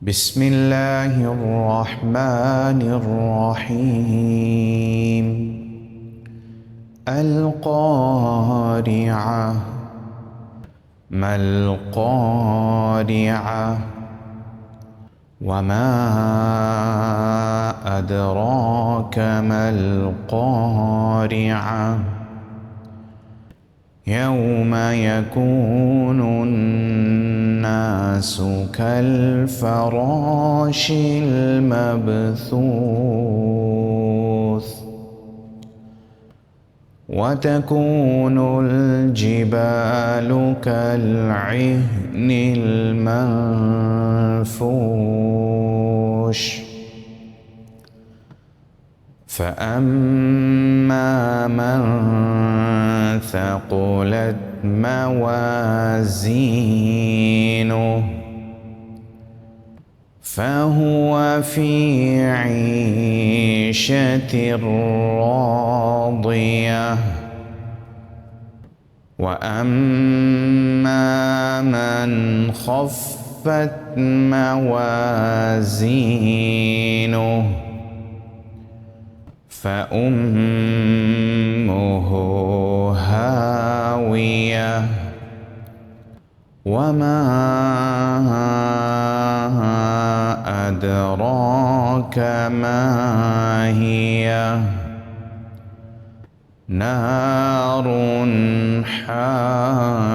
بسم الله الرحمن الرحيم. القارعة. ما القارعة؟ وما أدراك ما القارعة؟ يوم يكون الناس كالفراش المبثوث وتكون الجبال كالعهن المنفوش فأما من ثقلت موازينه فهو في عيشة راضية وأما من خفت موازينه فأمه هاوية وما أدراك ما هي نار حامية